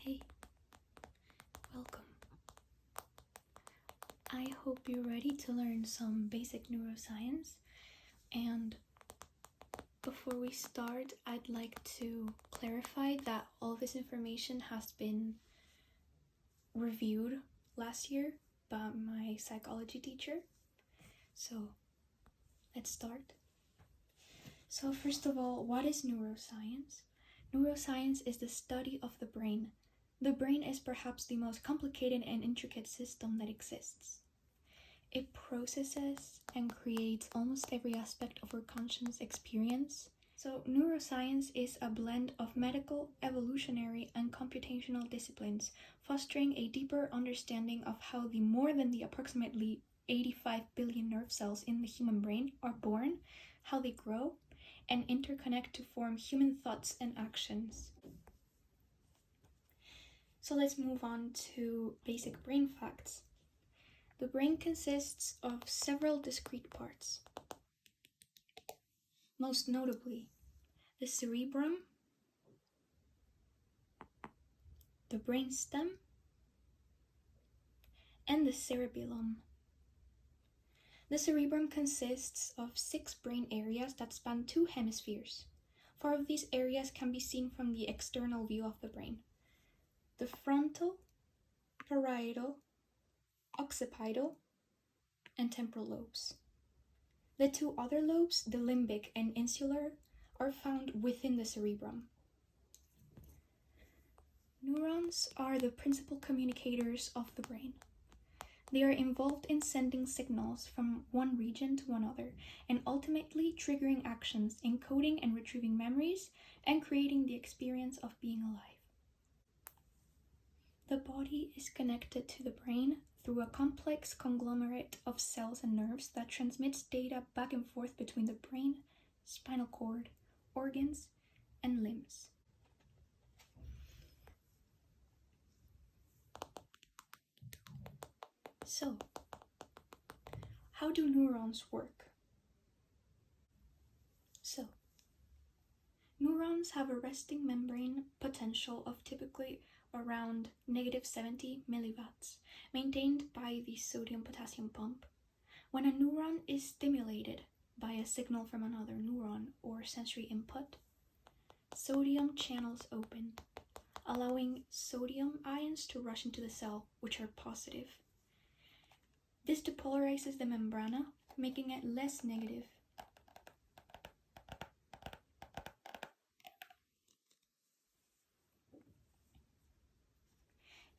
Hey, welcome. I hope you're ready to learn some basic neuroscience. And before we start, I'd like to clarify that all this information has been reviewed last year by my psychology teacher. So let's start. So first of all, what is neuroscience? Neuroscience is the study of the brain. The brain is perhaps the most complicated and intricate system that exists. It processes and creates almost every aspect of our conscious experience. So neuroscience is a blend of medical, evolutionary, and computational disciplines, fostering a deeper understanding of how the more than the approximately 85 billion nerve cells in the human brain are born, how they grow, and interconnect to form human thoughts and actions. So let's move on to basic brain facts. The brain consists of several discrete parts. Most notably, the cerebrum, the brainstem, and the cerebellum. The cerebrum consists of 6 brain areas that span 2 hemispheres. 4 of these areas can be seen from the external view of the brain: the frontal, parietal, occipital, and temporal lobes. The 2 other lobes, the limbic and insular, are found within the cerebrum. Neurons are the principal communicators of the brain. They are involved in sending signals from one region to another and ultimately triggering actions, encoding and retrieving memories, and creating the experience of being alive. The body is connected to the brain through a complex conglomerate of cells and nerves that transmits data back and forth between the brain, spinal cord, organs, and limbs. So, how do neurons work? Neurons have a resting membrane potential of typically around -70 milliwatts, maintained by the sodium-potassium pump. When a neuron is stimulated by a signal from another neuron or sensory input, sodium channels open, allowing sodium ions to rush into the cell, which are positive. This depolarizes the membrana, making it less negative.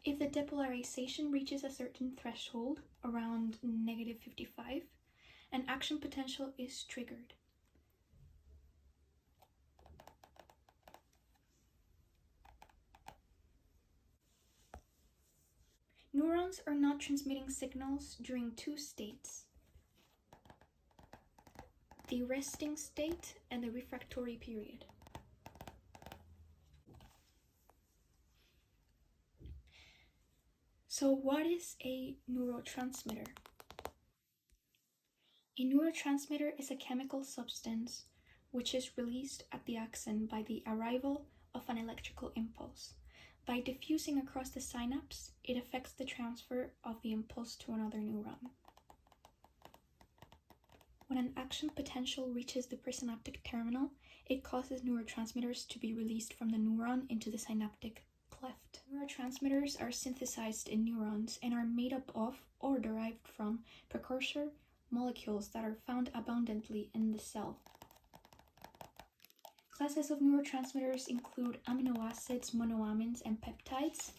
If the depolarization reaches a certain threshold, around -55, an action potential is triggered. Neurons are not transmitting signals during 2 states: the resting state and the refractory period. So what is a neurotransmitter? A neurotransmitter is a chemical substance which is released at the axon by the arrival of an electrical impulse. By diffusing across the synapse, it affects the transfer of the impulse to another neuron. When an action potential reaches the presynaptic terminal, it causes neurotransmitters to be released from the neuron into the synaptic cleft. Neurotransmitters are synthesized in neurons and are made up of or derived from precursor molecules that are found abundantly in the cell. Classes of neurotransmitters include amino acids, monoamines, and peptides.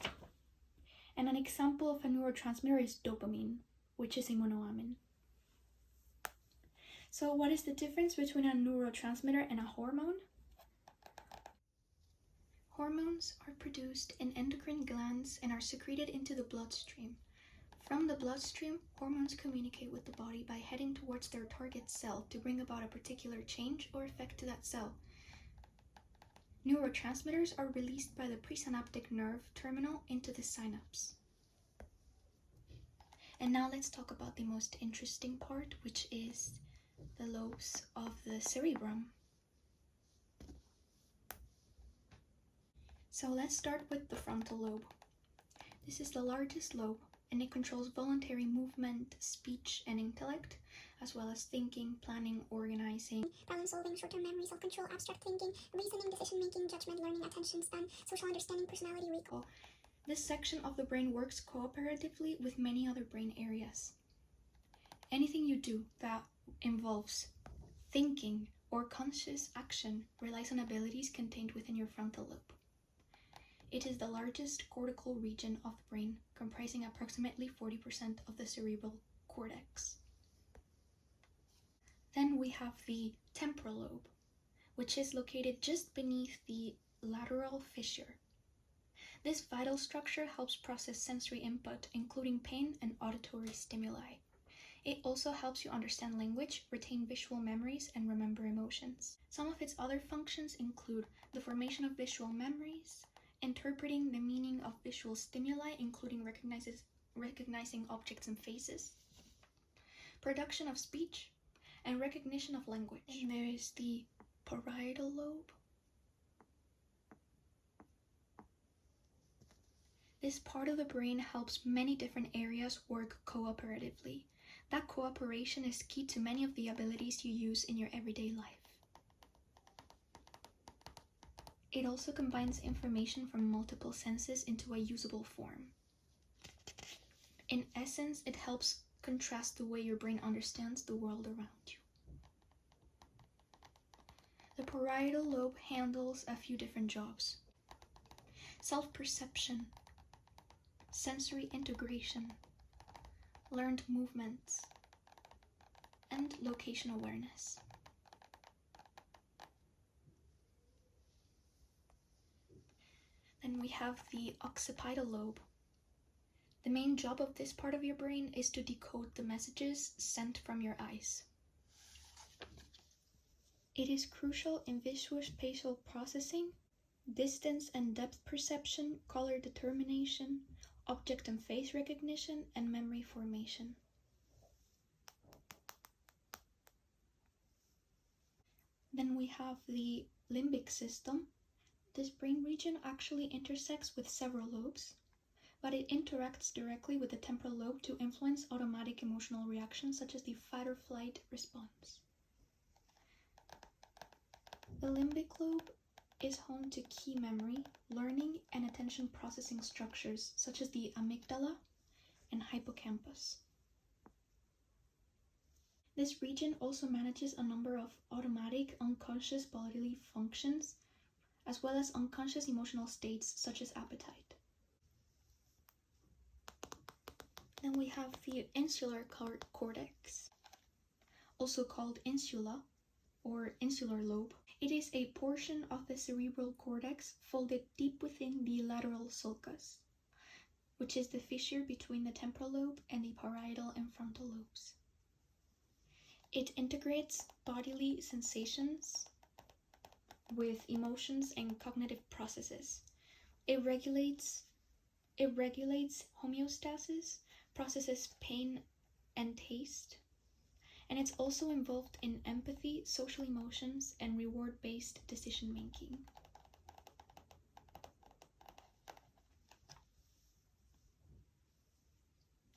And an example of a neurotransmitter is dopamine, which is a monoamine. So what is the difference between a neurotransmitter and a hormone? Hormones are produced in endocrine glands and are secreted into the bloodstream. From the bloodstream, hormones communicate with the body by heading towards their target cell to bring about a particular change or effect to that cell. Neurotransmitters are released by the presynaptic nerve terminal into the synapse. And now let's talk about the most interesting part, which is the lobes of the cerebrum. So let's start with the frontal lobe. This is the largest lobe, and it controls voluntary movement, speech, and intellect, as well as thinking, planning, organizing, problem solving, short-term memory, self-control, abstract thinking, reasoning, decision-making, judgment, learning, attention span, social understanding, personality, recall. This section of the brain works cooperatively with many other brain areas. Anything you do that involves thinking or conscious action relies on abilities contained within your frontal lobe. It is the largest cortical region of the brain, comprising approximately 40% of the cerebral cortex. Then we have the temporal lobe, which is located just beneath the lateral fissure. This vital structure helps process sensory input, including pain and auditory stimuli. It also helps you understand language, retain visual memories, and remember emotions. Some of its other functions include the formation of visual memories, interpreting the meaning of visual stimuli, including recognizing objects and faces, production of speech, and recognition of language. And there is the parietal lobe. This part of the brain helps many different areas work cooperatively. That cooperation is key to many of the abilities you use in your everyday life. It also combines information from multiple senses into a usable form. In essence, it helps contrast the way your brain understands the world around you. The parietal lobe handles a few different jobs: self-perception, sensory integration, learned movements, and location awareness. Then we have the occipital lobe. The main job of this part of your brain is to decode the messages sent from your eyes. It is crucial in visuospatial processing, distance and depth perception, color determination, object and face recognition, and memory formation. Then we have the limbic system. This brain region actually intersects with several lobes, but it interacts directly with the temporal lobe to influence automatic emotional reactions such as the fight or flight response. The limbic lobe is home to key memory, learning, and attention processing structures such as the amygdala and hippocampus. This region also manages a number of automatic, unconscious bodily functions, as well as unconscious emotional states such as appetite. Then we have the insular cortex, also called insula or insular lobe. It is a portion of the cerebral cortex folded deep within the lateral sulcus, which is the fissure between the temporal lobe and the parietal and frontal lobes. It integrates bodily sensations with emotions and cognitive processes. It regulates homeostasis, processes pain and taste, and it's also involved in empathy, social emotions, and reward-based decision-making.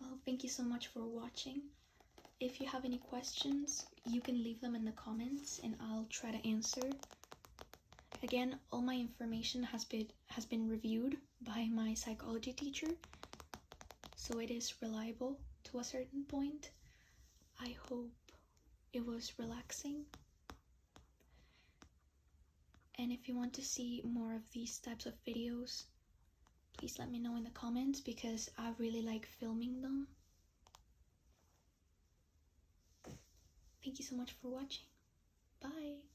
Well, thank you so much for watching. If you have any questions, you can leave them in the comments and I'll try to answer. Again, all my information has been reviewed by my psychology teacher, so it is reliable to a certain point. I hope it was relaxing. And if you want to see more of these types of videos, please let me know in the comments because I really like filming them. Thank you so much for watching. Bye!